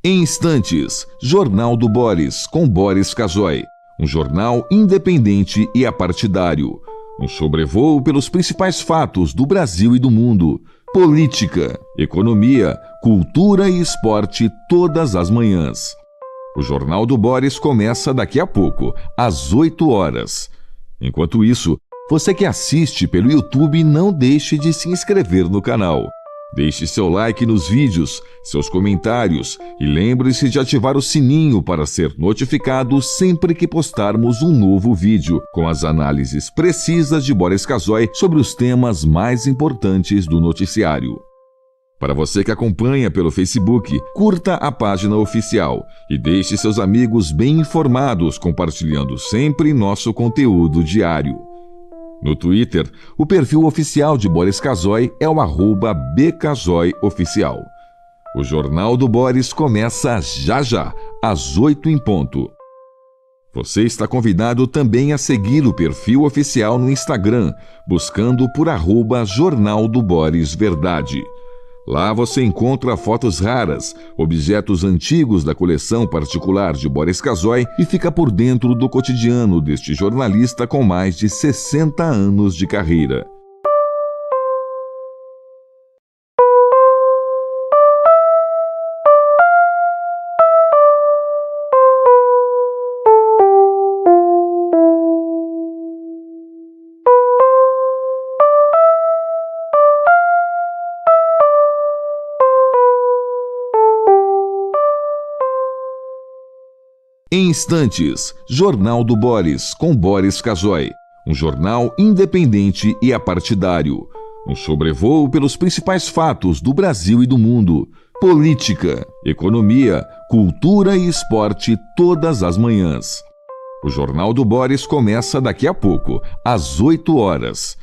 Em instantes, Jornal do Boris, com Boris Casoy. Um jornal independente e apartidário. Um sobrevoo pelos principais fatos do Brasil e do mundo. Política, economia, cultura e esporte todas as manhãs. O Jornal do Boris começa daqui a pouco, às 8 horas. Enquanto isso, você que assiste pelo YouTube, não deixe de se inscrever no canal. Deixe seu like nos vídeos, seus comentários e lembre-se de ativar o sininho para ser notificado sempre que postarmos um novo vídeo, com as análises precisas de Boris Casoy sobre os temas mais importantes do noticiário. Para você que acompanha pelo Facebook, curta a página oficial e deixe seus amigos bem informados, compartilhando sempre nosso conteúdo diário. No Twitter, o perfil oficial de Boris Casoy é o @bcasoyoficial. O Jornal do Boris começa já, às 8 em ponto. Você está convidado também a seguir o perfil oficial no Instagram, buscando por @Jornal do Boris Verdade. Lá você encontra fotos raras, objetos antigos da coleção particular de Boris Casoy e fica por dentro do cotidiano deste jornalista com mais de 60 anos de carreira. Em instantes, Jornal do Boris, com Boris Casoy. Um jornal independente e apartidário. Um sobrevoo pelos principais fatos do Brasil e do mundo. Política, economia, cultura e esporte todas as manhãs. O Jornal do Boris começa daqui a pouco, às 8 horas.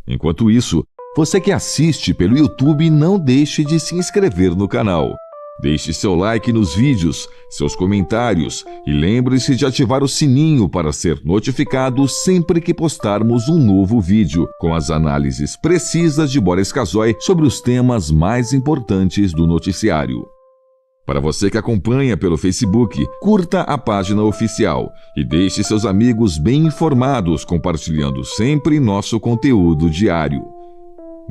Enquanto isso, você que assiste pelo YouTube, não deixe de se inscrever no canal. Deixe seu like nos vídeos, seus comentários e lembre-se de ativar o sininho para ser notificado sempre que postarmos um novo vídeo, com as análises precisas de Boris Casoy sobre os temas mais importantes do noticiário. Para você que acompanha pelo Facebook, curta a página oficial e deixe seus amigos bem informados, compartilhando sempre nosso conteúdo diário.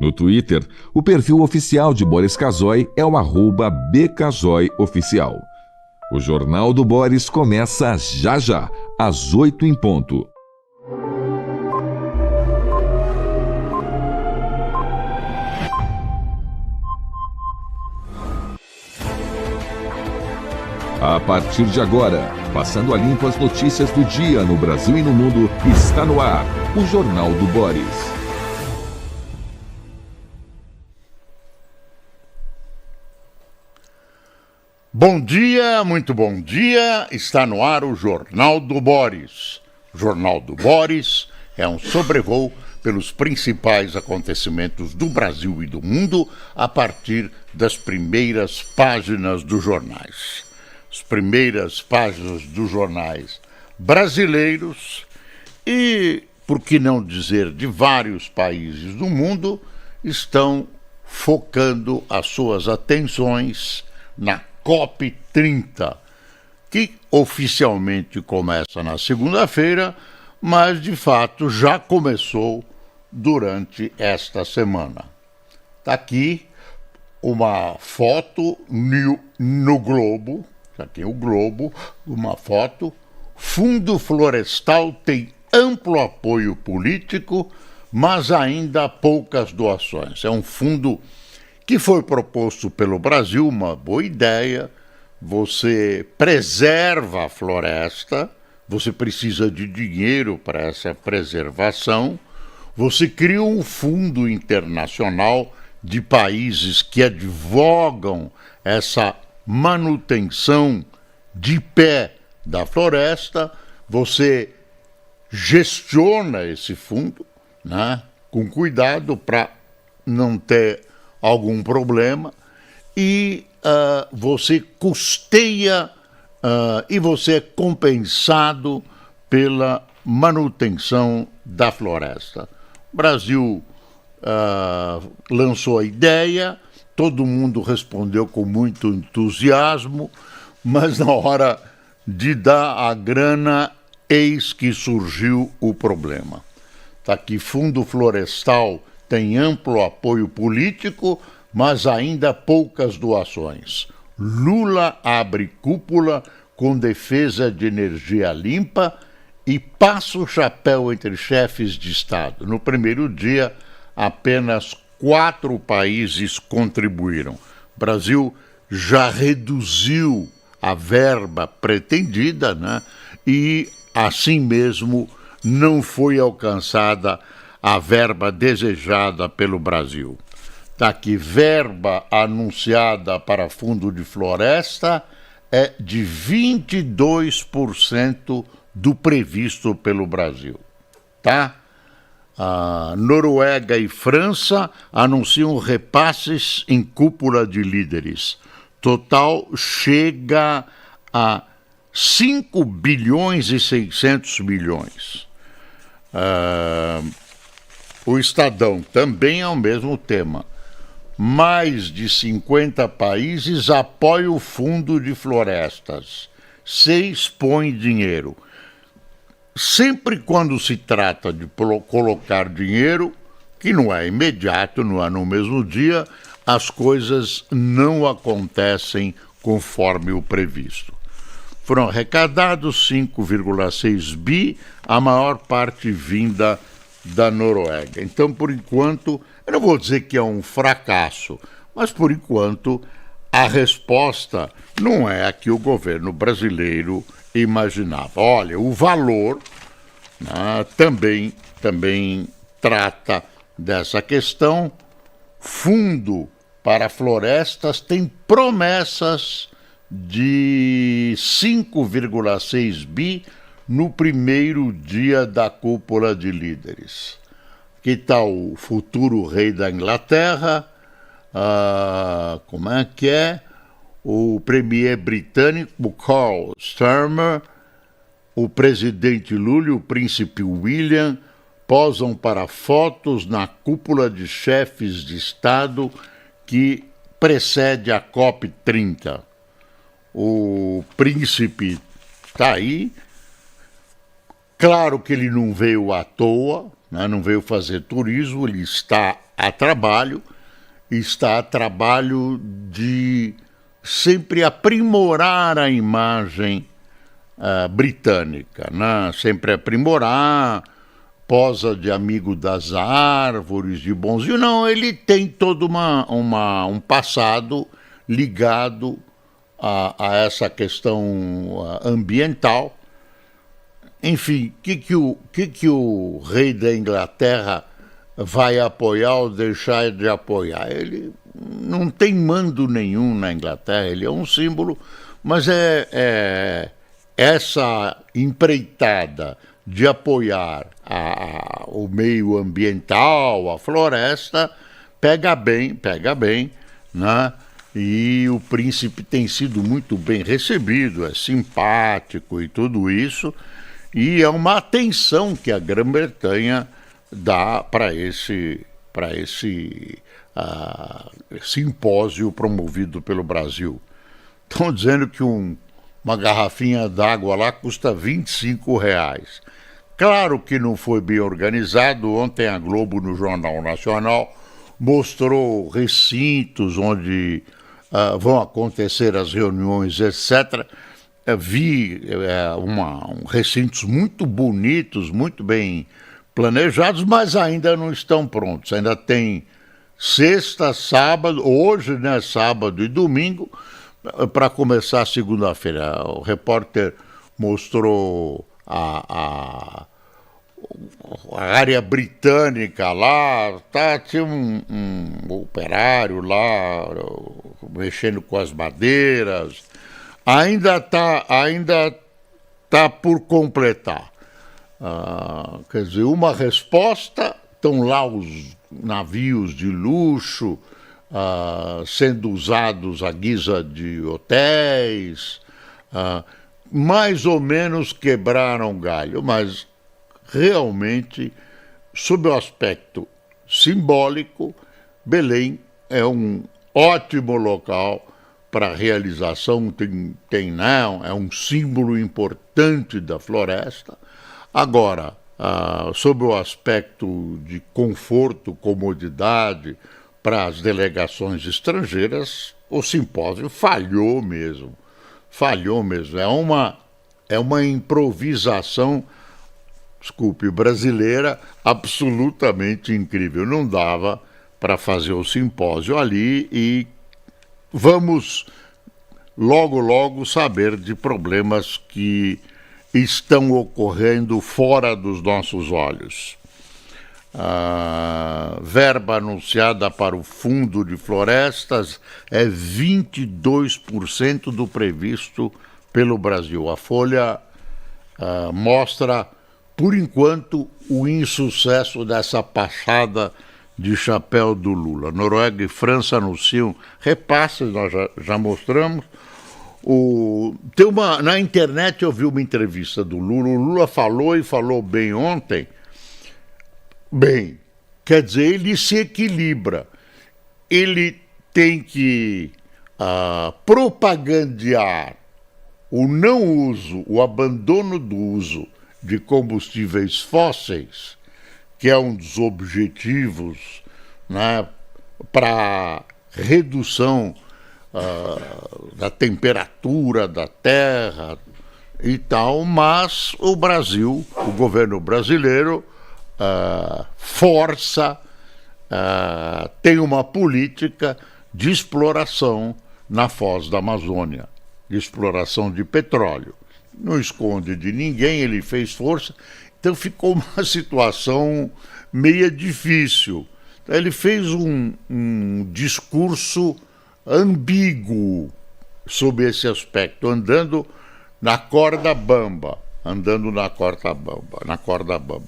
No Twitter, o perfil oficial de Boris Casoy é o @bcasoyoficial. O Jornal do Boris começa já, às 8 em ponto. A partir de agora, passando a limpo as notícias do dia no Brasil e no mundo, está no ar o Jornal do Boris. Bom dia, muito bom dia, está no ar o Jornal do Boris. O Jornal do Boris é um sobrevoo pelos principais acontecimentos do Brasil e do mundo a partir das primeiras páginas dos jornais. As primeiras páginas dos jornais brasileiros e, por que não dizer, de vários países do mundo, estão focando as suas atenções na COP30, que oficialmente começa na segunda-feira, mas de fato já começou durante esta semana. Está aqui uma foto no Globo, já tem o Globo, uma foto. Fundo Florestal tem amplo apoio político, mas ainda poucas doações. É um fundo que foi proposto pelo Brasil, uma boa ideia. Você preserva a floresta, você precisa de dinheiro para essa preservação, você cria um fundo internacional de países que advogam essa manutenção de pé da floresta, você gestiona esse fundo, né, com cuidado para não ter algum problema, e você custeia e você é compensado pela manutenção da floresta. O Brasil lançou a ideia, todo mundo respondeu com muito entusiasmo, mas na hora de dar a grana, eis que surgiu o problema. Está aqui, Fundo Florestal tem amplo apoio político, mas ainda poucas doações. Lula abre cúpula com defesa de energia limpa e passa o chapéu entre chefes de Estado. No primeiro dia, apenas 4 países contribuíram. O Brasil já reduziu a verba pretendida, né? E, assim mesmo, não foi alcançada a verba desejada pelo Brasil. Está aqui, verba anunciada para fundo de floresta é de 22% do previsto pelo Brasil, tá? A Noruega e França anunciam repasses em cúpula de líderes. Total chega a 5 bilhões e 600 milhões. O Estadão também é o mesmo tema. Mais de 50 países apoiam o fundo de florestas. 6 põem dinheiro. Sempre quando se trata de colocar dinheiro, que não é imediato, não é no mesmo dia, as coisas não acontecem conforme o previsto. Foram arrecadados 5,6 bi, a maior parte vinda da Noruega. Então, por enquanto, eu não vou dizer que é um fracasso, mas por enquanto a resposta não é a que o governo brasileiro imaginava. Olha, o valor, né, também trata dessa questão. Fundo para florestas tem promessas de 5,6 bi no primeiro dia da cúpula de líderes. Aqui está o futuro rei da Inglaterra, como é que é? O premier britânico Carl Starmer, o presidente Lula e o príncipe William posam para fotos na cúpula de chefes de Estado que precede a COP30. O príncipe está aí. Claro que ele não veio à toa, né? Não veio fazer turismo, ele está a trabalho de sempre aprimorar a imagem britânica, né? Sempre aprimorar, posa de amigo das árvores, de bonzinho. Não, ele tem todo um passado ligado a essa questão ambiental. Enfim, o que o rei da Inglaterra vai apoiar ou deixar de apoiar? Ele não tem mando nenhum na Inglaterra, ele é um símbolo, mas essa empreitada de apoiar o meio ambiental, a floresta, pega bem, né? E o príncipe tem sido muito bem recebido, é simpático e tudo isso. E é uma atenção que a Grã-Bretanha dá para esse simpósio promovido pelo Brasil. Estão dizendo que uma garrafinha d'água lá custa R$25. Claro que não foi bem organizado. Ontem a Globo, no Jornal Nacional, mostrou recintos onde vão acontecer as reuniões, etc., vi recintos muito bonitos, muito bem planejados, mas ainda não estão prontos. Ainda tem sexta, sábado, hoje, né, sábado e domingo, para começar segunda-feira. O repórter mostrou a área britânica lá, tinha um operário lá mexendo com as madeiras. Ainda tá por completar. Quer dizer, uma resposta, estão lá os navios de luxo sendo usados à guisa de hotéis, mais ou menos quebraram galho, mas realmente, sob o aspecto simbólico, Belém é um ótimo local para a realização, não, é um símbolo importante da floresta. Agora, sobre o aspecto de conforto, comodidade para as delegações estrangeiras, o simpósio falhou mesmo. É uma improvisação, desculpe, brasileira absolutamente incrível. Não dava para fazer o simpósio ali e vamos logo saber de problemas que estão ocorrendo fora dos nossos olhos. A verba anunciada para o Fundo de Florestas é 22% do previsto pelo Brasil. A Folha mostra, por enquanto, o insucesso dessa passada de chapéu do Lula. Noruega e França anunciam repasses, nós já mostramos. Na internet eu vi uma entrevista do Lula. O Lula falou bem ontem. Bem, quer dizer, ele se equilibra. Ele tem que propagandear o não uso, o abandono do uso de combustíveis fósseis, que é um dos objetivos, né, para redução da temperatura da terra e tal, mas o Brasil, o governo brasileiro, tem uma política de exploração na foz da Amazônia, de exploração de petróleo. Não esconde de ninguém, ele fez força, então ficou uma situação meio difícil. Ele fez um discurso ambíguo sob esse aspecto, andando na corda bamba.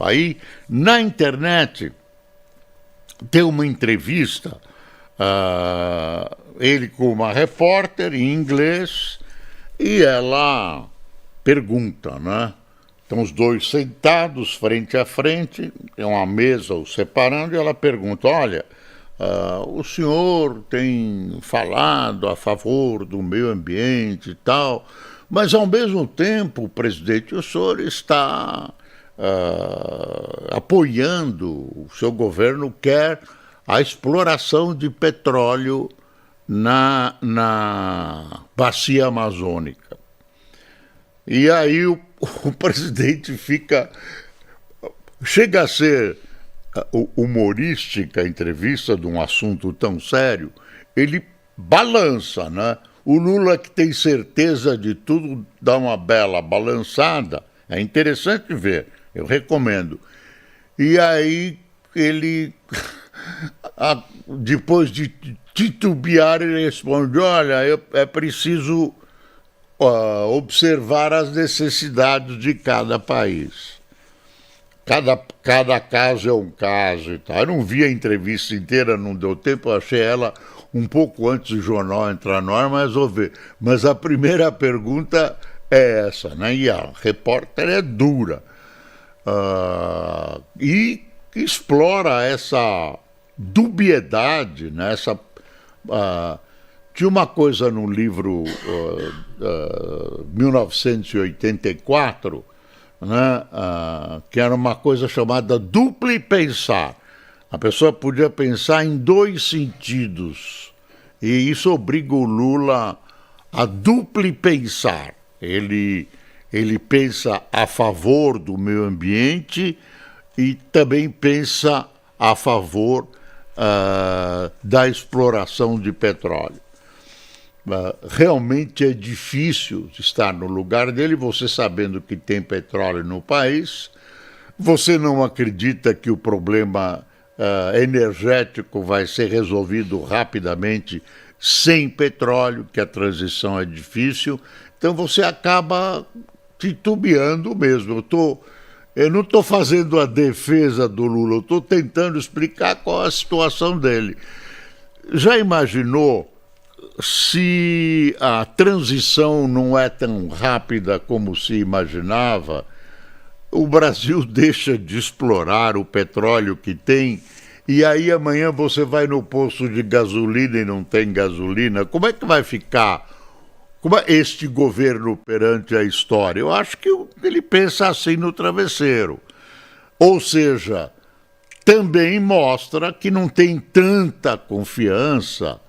Aí, na internet, tem uma entrevista, ele com uma repórter em inglês, e ela pergunta, né? Estão os dois sentados, frente a frente, tem uma mesa os separando, e ela pergunta, olha, o senhor tem falado a favor do meio ambiente e tal, mas ao mesmo tempo, presidente, o senhor está apoiando, o seu governo quer a exploração de petróleo na bacia amazônica. E aí o presidente chega a ser humorística a entrevista de um assunto tão sério, ele balança, né? O Lula, que tem certeza de tudo, dá uma bela balançada. É interessante ver, eu recomendo. E aí ele, depois de titubear, ele responde, olha, é preciso observar as necessidades de cada país. Cada caso é um caso e tal. Eu não vi a entrevista inteira, não deu tempo, eu achei ela um pouco antes do jornal entrar no ar, mas vou ver. Mas a primeira pergunta é essa, né? E a repórter é dura. E explora essa dubiedade, né? Tinha uma coisa no livro 1984, né? Que era uma coisa chamada duplo pensar. A pessoa podia pensar em dois sentidos, e isso obriga o Lula a duplo pensar. Ele pensa a favor do meio ambiente e também pensa a favor da exploração de petróleo. Realmente é difícil estar no lugar dele, você sabendo que tem petróleo no país, você não acredita que o problema energético vai ser resolvido rapidamente sem petróleo, que a transição é difícil, então você acaba titubeando mesmo. Eu não estou fazendo a defesa do Lula, eu estou tentando explicar qual é a situação dele. Já imaginou se a transição não é tão rápida como se imaginava? O Brasil deixa de explorar o petróleo que tem e aí amanhã você vai no posto de gasolina e não tem gasolina, como é que vai ficar este governo perante a história? Eu acho que ele pensa assim no travesseiro. Ou seja, também mostra que não tem tanta confiança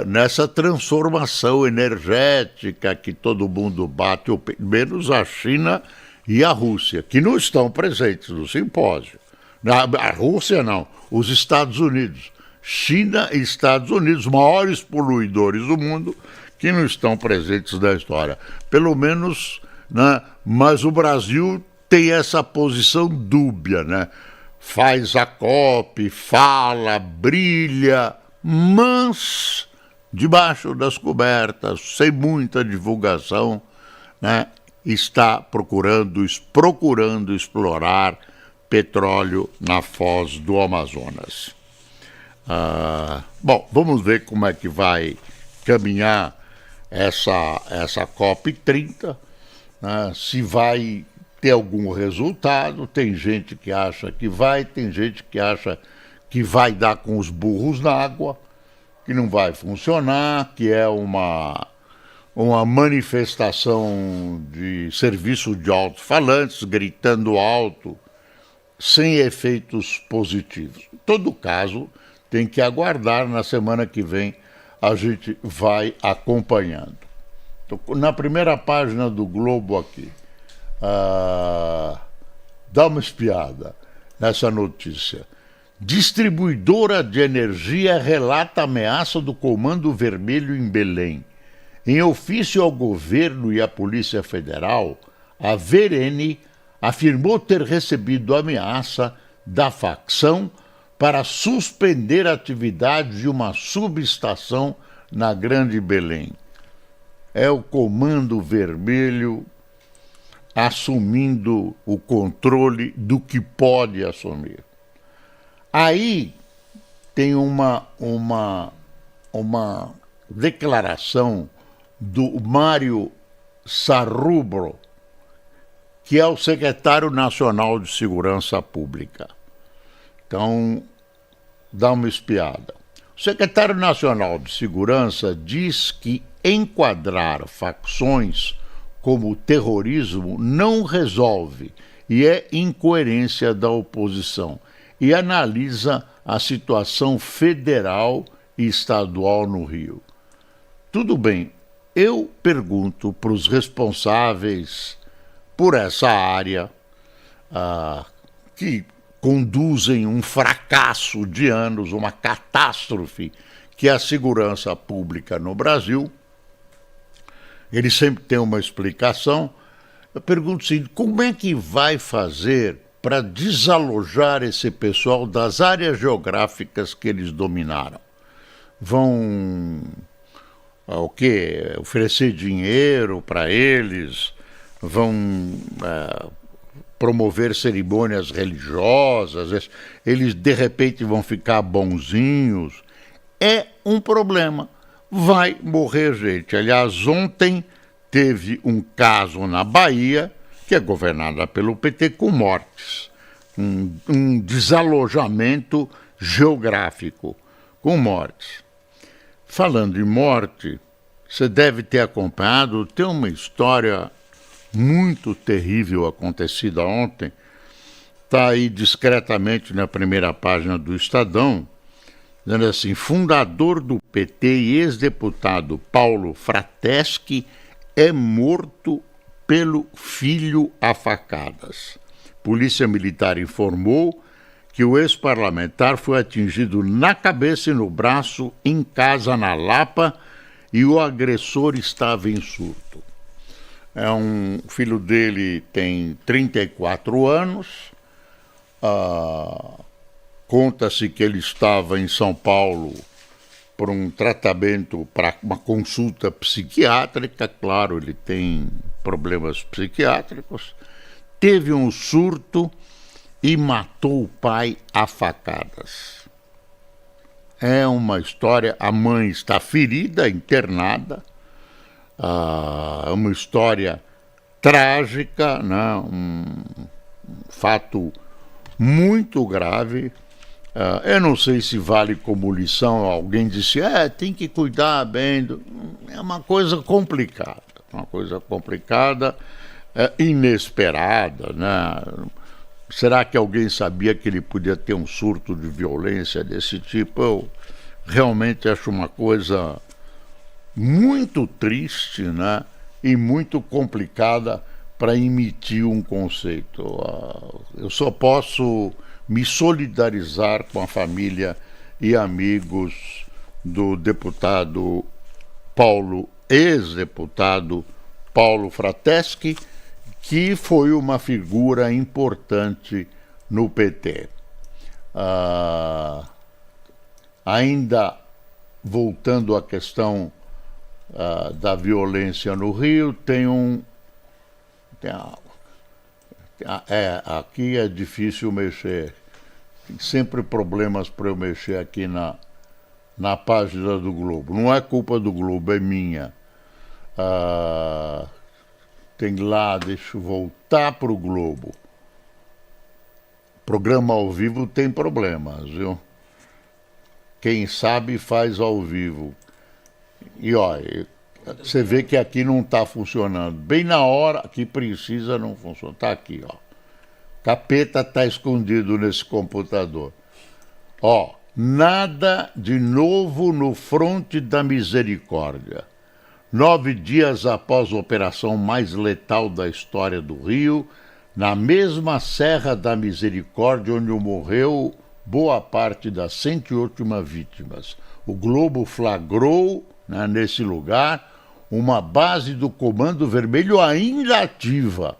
nessa transformação energética que todo mundo bate, menos a China e a Rússia, que não estão presentes no simpósio. A Rússia não, os Estados Unidos. China e Estados Unidos, maiores poluidores do mundo, que não estão presentes na história. Pelo menos, né, mas o Brasil tem essa posição dúbia, né? Faz a COP, fala, brilha, mas debaixo das cobertas, sem muita divulgação, né, está procurando explorar petróleo na foz do Amazonas. Bom, vamos ver como é que vai caminhar essa COP30, né, se vai ter algum resultado. Tem gente que acha que vai, tem gente que acha que vai dar com os burros na água, que não vai funcionar, que é uma manifestação de serviço de alto-falantes, gritando alto, sem efeitos positivos. Em todo caso, tem que aguardar. Na semana que vem a gente vai acompanhando. Na primeira página do Globo aqui, dá uma espiada nessa notícia. Distribuidora de energia relata ameaça do Comando Vermelho em Belém. Em ofício ao governo e à Polícia Federal, a Verene afirmou ter recebido ameaça da facção para suspender a atividade de uma subestação na Grande Belém. É o Comando Vermelho assumindo o controle do que pode assumir. Aí tem uma declaração do Mário Sarrubro, que é o secretário nacional de Segurança Pública. Então, dá uma espiada. O secretário nacional de Segurança diz que enquadrar facções como terrorismo não resolve e é incoerência da oposição, e analisa a situação federal e estadual no Rio. Tudo bem, eu pergunto para os responsáveis por essa área, que conduzem um fracasso de anos, uma catástrofe, que é a segurança pública no Brasil. Eles sempre têm uma explicação. Eu pergunto assim, como é que vai fazer para desalojar esse pessoal das áreas geográficas que eles dominaram? Vão oferecer dinheiro para eles? Vão promover cerimônias religiosas? Eles de repente vão ficar bonzinhos? É um problema. Vai morrer gente. Aliás, ontem teve um caso na Bahia, que é governada pelo PT, com mortes. Um desalojamento geográfico com mortes. Falando em morte, você deve ter acompanhado, tem uma história muito terrível acontecida ontem. Está aí discretamente na primeira página do Estadão, dizendo assim: fundador do PT e ex-deputado Paulo Frateschi é morto pelo filho a facadas. Polícia Militar informou que o ex-parlamentar foi atingido na cabeça e no braço em casa na Lapa e o agressor estava em surto. O filho dele tem 34 anos, conta-se que ele estava em São Paulo por um tratamento, para uma consulta psiquiátrica. Claro, ele tem problemas psiquiátricos, teve um surto e matou o pai a facadas. É uma história, a mãe está ferida, internada, é uma história trágica, né? Um fato muito grave. Eu não sei se vale como lição, alguém disse, tem que cuidar bem. É uma coisa complicada, inesperada, né? Será que alguém sabia que ele podia ter um surto de violência desse tipo? Eu realmente acho uma coisa muito triste, né? E muito complicada para emitir um conceito. Eu só posso me solidarizar com a família e amigos do deputado Paulo, ex-deputado Paulo Frateschi, que foi uma figura importante no PT. Ainda voltando à questão da violência no Rio, aqui é difícil mexer. Tem sempre problemas para eu mexer aqui na página do Globo. Não é culpa do Globo, é minha. Tem lá, deixa eu voltar para o Globo. Programa ao vivo tem problemas, viu? Quem sabe faz ao vivo. E olha, você vê que aqui não está funcionando. Bem na hora que precisa não funciona. Está aqui, ó. Capeta está escondido nesse computador. Nada de novo no fronte da misericórdia. 9 dias após a operação mais letal da história do Rio, na mesma Serra da Misericórdia, onde morreu boa parte das 108 vítimas. O Globo flagrou, né, nesse lugar, uma base do Comando Vermelho ainda ativa,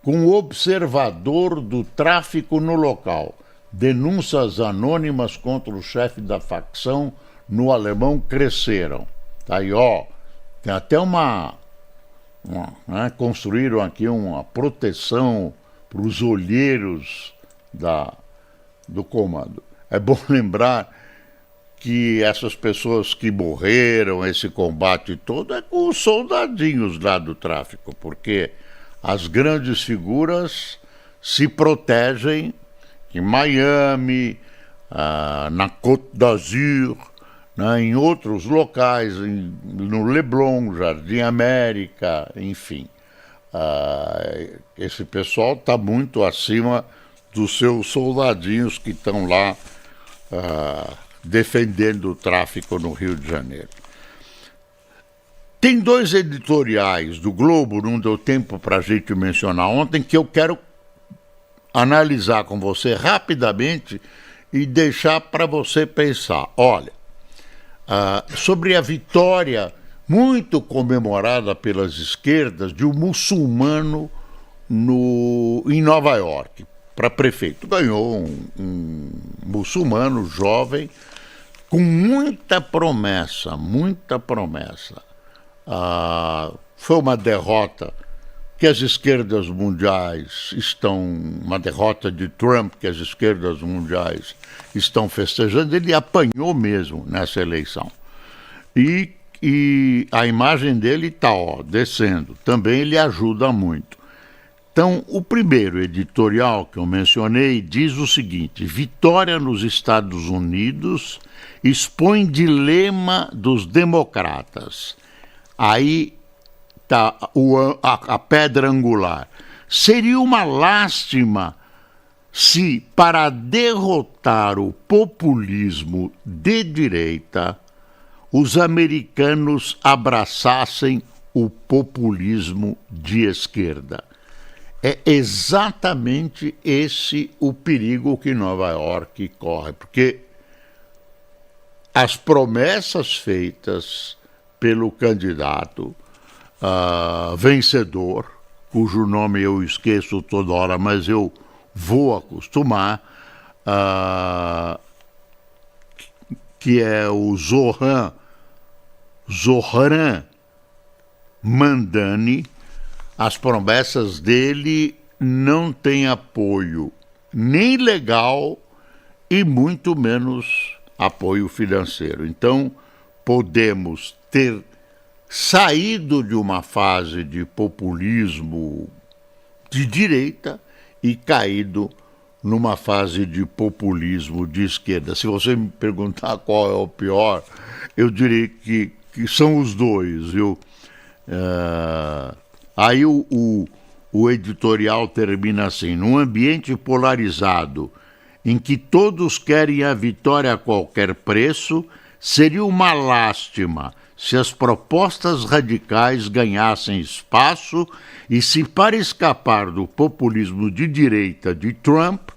com o observador do tráfico no local. Denúncias anônimas contra o chefe da facção no Alemão cresceram. Tá aí, tem até construíram aqui uma proteção para os olheiros do comando. É bom lembrar que essas pessoas que morreram, esse combate todo, é com os soldadinhos lá do tráfico, porque as grandes figuras se protegem em Miami, na Côte d'Azur, né, em outros locais, no Leblon, Jardim América, enfim. Esse pessoal está muito acima dos seus soldadinhos que estão lá defendendo o tráfico no Rio de Janeiro. Tem 2 editoriais do Globo, não deu tempo para a gente mencionar ontem, que eu quero analisar com você rapidamente e deixar para você pensar. Olha, sobre a vitória muito comemorada pelas esquerdas de um muçulmano em Nova York, para prefeito. Ganhou um muçulmano jovem com muita promessa, muita promessa. Foi uma derrota que as esquerdas mundiais uma derrota de Trump que as esquerdas mundiais estão festejando. Ele apanhou mesmo nessa eleição. E a imagem dele está descendo. Também ele ajuda muito. Então, o primeiro editorial que eu mencionei diz o seguinte: vitória nos Estados Unidos expõe dilema dos democratas. Aí está a pedra angular. Seria uma lástima se, para derrotar o populismo de direita, os americanos abraçassem o populismo de esquerda. É exatamente esse o perigo que Nova York corre, porque as promessas feitas pelo candidato vencedor, cujo nome eu esqueço toda hora, mas eu vou acostumar, que é o Zohran Mamdani. As promessas dele não têm apoio nem legal e muito menos apoio financeiro. Então, podemos ter saído de uma fase de populismo de direita e caído numa fase de populismo de esquerda. Se você me perguntar qual é o pior, eu diria que são os dois, viu? Aí o editorial termina assim: num ambiente polarizado em que todos querem a vitória a qualquer preço, seria uma lástima se as propostas radicais ganhassem espaço e se, para escapar do populismo de direita de Trump,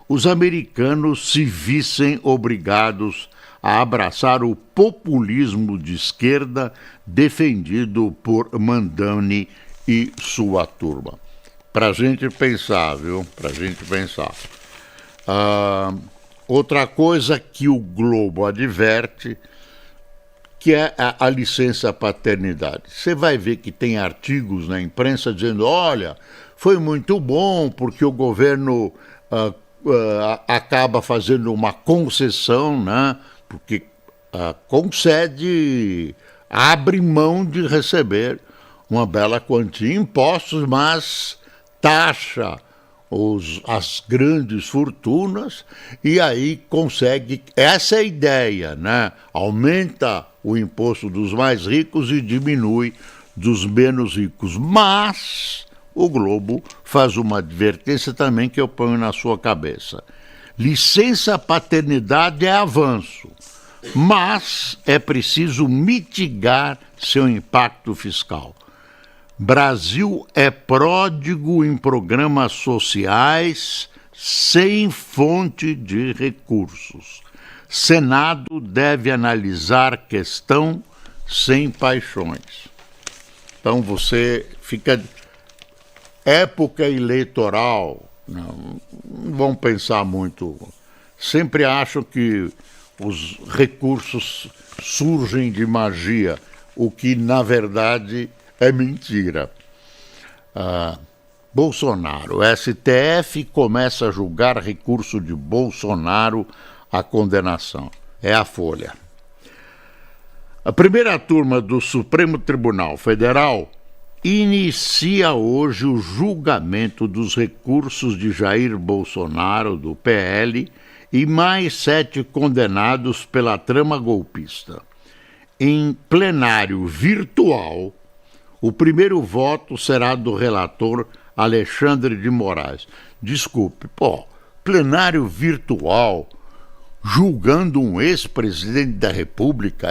os americanos se vissem obrigados a abraçar o populismo de esquerda defendido por Mandani e sua turma. Pra gente pensar, viu? Pra gente pensar. Outra coisa que o Globo adverte, que é a licença paternidade. Você vai ver que tem artigos na imprensa dizendo: olha, foi muito bom porque o governo acaba fazendo uma concessão, né? Porque concede, abre mão de receber uma bela quantia em impostos, mas taxa as grandes fortunas e aí consegue, essa é a ideia, né? Aumenta o imposto dos mais ricos e diminui dos menos ricos. Mas o Globo faz uma advertência também que eu ponho na sua cabeça. Licença paternidade é avanço, mas é preciso mitigar seu impacto fiscal. Brasil é pródigo em programas sociais sem fonte de recursos. Senado deve analisar questão sem paixões. Então você fica... Época eleitoral, não vão pensar muito. Sempre acham que os recursos surgem de magia, o que na verdade é mentira. Bolsonaro, o STF começa a julgar recurso de Bolsonaro à condenação. É a Folha. A primeira turma do Supremo Tribunal Federal inicia hoje o julgamento dos recursos de Jair Bolsonaro, do PL, e mais 7 condenados pela trama golpista. Em plenário virtual, o primeiro voto será do relator Alexandre de Moraes. Desculpe, plenário virtual, julgando um ex-presidente da República,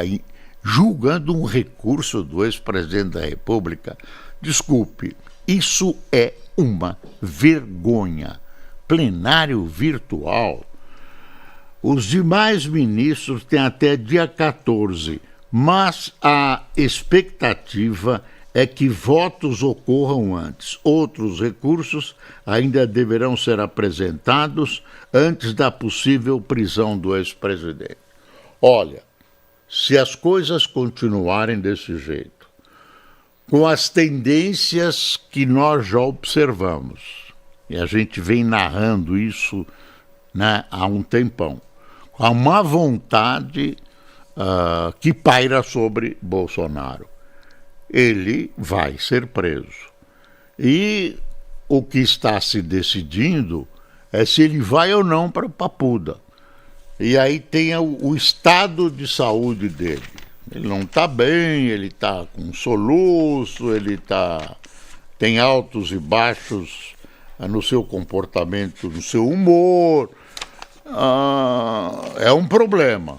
julgando um recurso do ex-presidente da República. Desculpe, isso é uma vergonha. Plenário virtual. Os demais ministros têm até dia 14, mas a expectativa é que votos ocorram antes. Outros recursos ainda deverão ser apresentados antes da possível prisão do ex-presidente. Olha, se as coisas continuarem desse jeito, com as tendências que nós já observamos, e a gente vem narrando isso, né, há um tempão, há uma vontade que paira sobre Bolsonaro. Ele vai ser preso. E o que está se decidindo é se ele vai ou não para Papuda. E aí tem o estado de saúde dele. Ele não está bem, ele está com soluço, tem altos e baixos no seu comportamento, no seu humor. É um problema.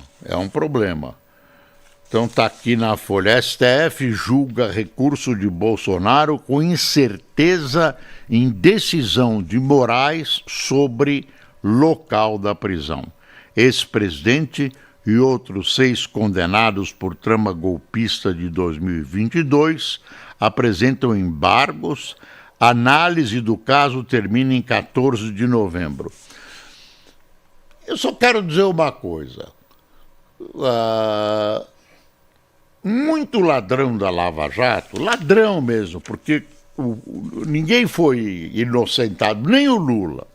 Então está aqui na Folha: STF julga recurso de Bolsonaro com incerteza em decisão de Moraes sobre local da prisão. Ex-presidente e outros 6 condenados por trama golpista de 2022 apresentam embargos. Análise do caso termina em 14 de novembro. Eu só quero dizer uma coisa. Muito ladrão da Lava Jato, ladrão mesmo, porque ninguém foi inocentado, nem o Lula.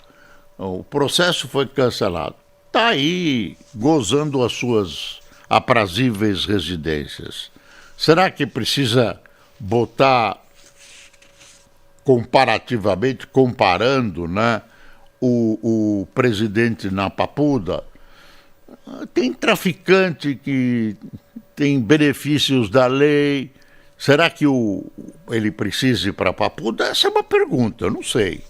O processo foi cancelado. Está aí gozando as suas aprazíveis residências. Será que precisa botar comparativamente, comparando, né, o presidente na Papuda, tem traficante que tem benefícios da lei. Será que ele precisa ir para a Papuda? Essa é uma pergunta, eu não sei.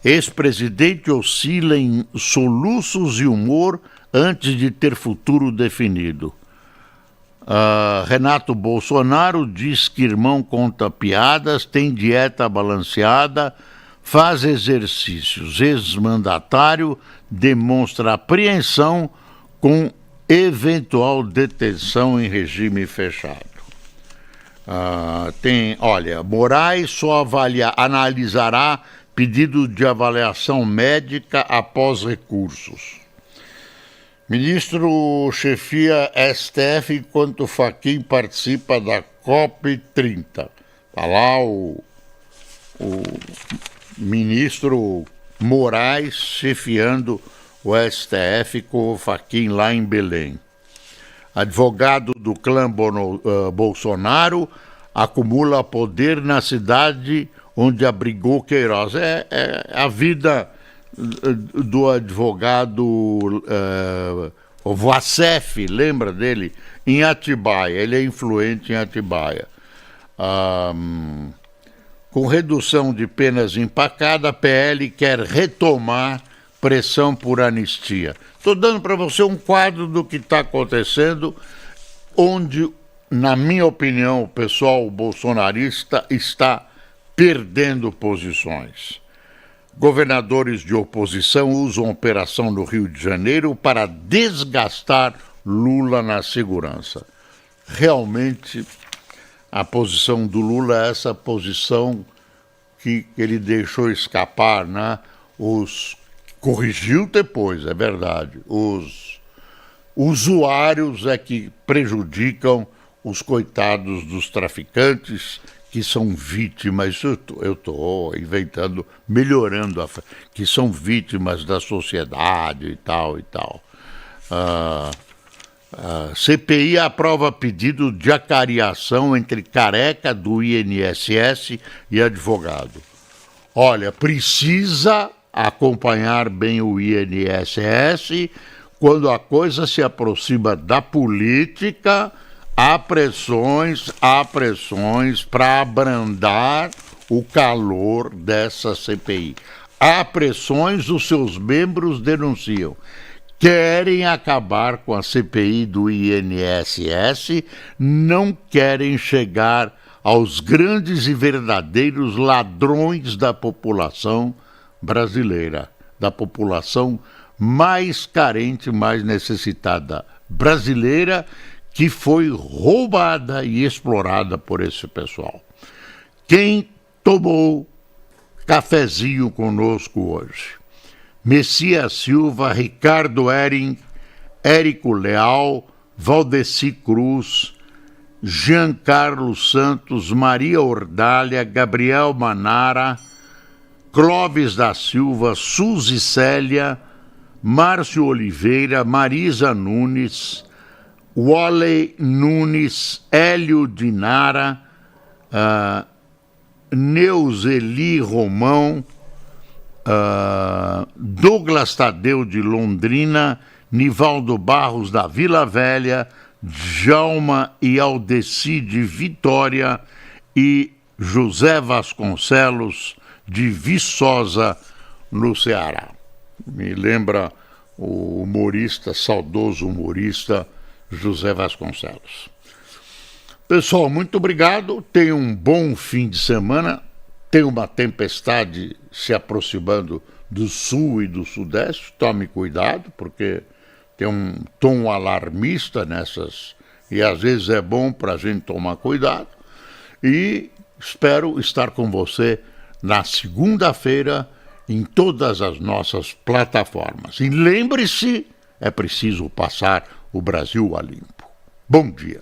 Ex-presidente oscila em soluços e humor antes de ter futuro definido. Renato Bolsonaro diz que irmão conta piadas, tem dieta balanceada, faz exercícios. Ex-mandatário demonstra apreensão com eventual detenção em regime fechado. Moraes só analisará pedido de avaliação médica após recursos. Ministro chefia STF enquanto Fachin participa da COP30. Está lá o ministro Moraes chefiando o STF com o Fachin lá em Belém. Advogado do clã Bolsonaro acumula poder na cidade onde abrigou Queiroz. É a vida do advogado o Vacef, lembra dele? Em Atibaia, ele é influente em Atibaia. Com redução de penas empacada, a PL quer retomar pressão por anistia. Estou dando para você um quadro do que está acontecendo, onde, na minha opinião, o pessoal bolsonarista está perdendo posições. Governadores de oposição usam a operação no Rio de Janeiro para desgastar Lula na segurança. Realmente, a posição do Lula é essa posição que ele deixou escapar, né? Corrigiu depois, é verdade. Os usuários é que prejudicam os coitados dos traficantes, que são vítimas, eu estou inventando, melhorando, que são vítimas da sociedade e tal e tal. CPI aprova pedido de acariação entre careca do INSS e advogado. Olha, precisa acompanhar bem o INSS quando a coisa se aproxima da política. Há pressões para abrandar o calor dessa CPI. Há pressões, os seus membros denunciam. Querem acabar com a CPI do INSS, não querem chegar aos grandes e verdadeiros ladrões da população brasileira, da população mais carente, mais necessitada brasileira, que foi roubada e explorada por esse pessoal. Quem tomou cafezinho conosco hoje? Messias Silva, Ricardo Hering, Érico Leal, Valdeci Cruz, Giancarlo Santos, Maria Ordália, Gabriel Manara, Clóvis da Silva, Suzy Célia, Márcio Oliveira, Marisa Nunes, Wally Nunes, Hélio Dinara, Neuzeli Romão, Douglas Tadeu de Londrina, Nivaldo Barros da Vila Velha, Djalma e Aldeci de Vitória e José Vasconcelos de Viçosa, no Ceará. Me lembra o humorista, saudoso humorista, José Vasconcelos. Pessoal, muito obrigado. Tenham um bom fim de semana. Tem uma tempestade se aproximando do sul e do sudeste. Tome cuidado, porque tem um tom alarmista nessas. E às vezes é bom para a gente tomar cuidado. E espero estar com você na segunda-feira em todas as nossas plataformas. E lembre-se, é preciso passar o Brasil a limpo. Bom dia.